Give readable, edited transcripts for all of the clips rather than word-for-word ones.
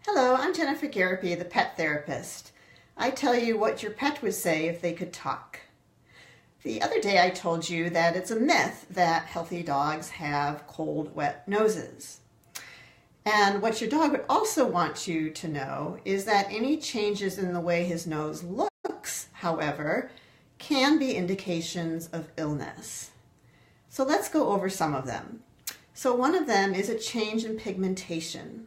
Hello, I'm Jennifer Garapi, the pet therapist. I tell you what your pet would say if they could talk. The other day I told you that it's a myth that healthy dogs have cold, wet noses. And what your dog would also want you to know is that any changes in the way his nose looks, however, can be indications of illness. So let's go over some of them. So one of them is a change in pigmentation.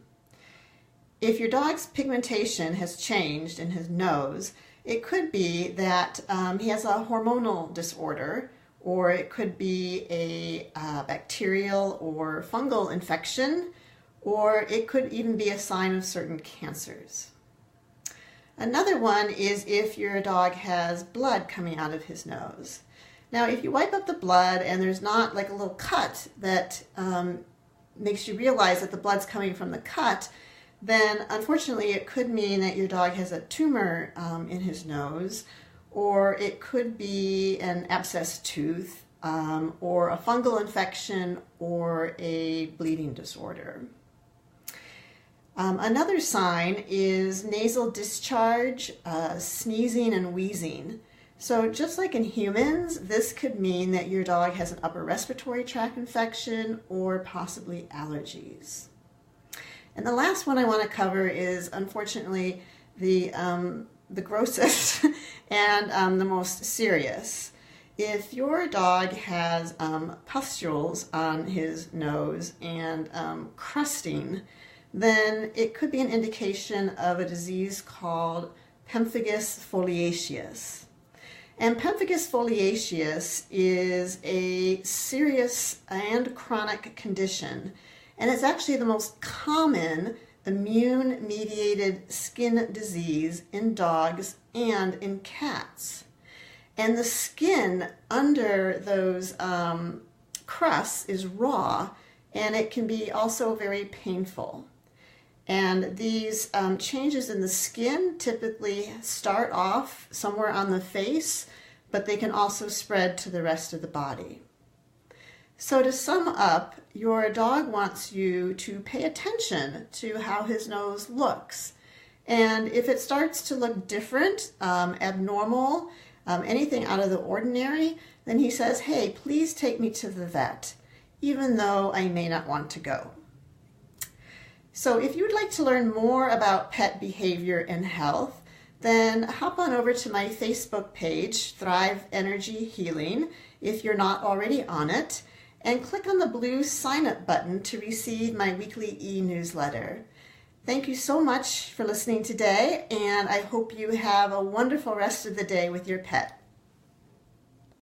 If your dog's pigmentation has changed in his nose, it could be that he has a hormonal disorder, or it could be a bacterial or fungal infection, or it could even be a sign of certain cancers. Another one is if your dog has blood coming out of his nose. Now, if you wipe up the blood and there's not like a little cut that makes you realize that the blood's coming from the cut, then unfortunately it could mean that your dog has a tumor in his nose, or it could be an abscessed tooth, or a fungal infection, or a bleeding disorder. Another sign is nasal discharge, sneezing and wheezing. So just like in humans, this could mean that your dog has an upper respiratory tract infection or possibly allergies. And the last one I want to cover is, unfortunately, the grossest and the most serious. If your dog has pustules on his nose and crusting, then it could be an indication of a disease called pemphigus foliaceus. And pemphigus foliaceus is a serious and chronic condition, and it's actually the most common immune-mediated skin disease in dogs and in cats. And the skin under those crusts is raw, and it can be also very painful. And these changes in the skin typically start off somewhere on the face, but they can also spread to the rest of the body. So to sum up, your dog wants you to pay attention to how his nose looks. And if it starts to look different, abnormal, anything out of the ordinary, then he says, "Hey, please take me to the vet," even though I may not want to go. So if you would like to learn more about pet behavior and health, then hop on over to my Facebook page, Thrive Energy Healing, if you're not already on it, and click on the blue sign up button to receive my weekly e-newsletter. Thank you so much for listening today, and I hope you have a wonderful rest of the day with your pet.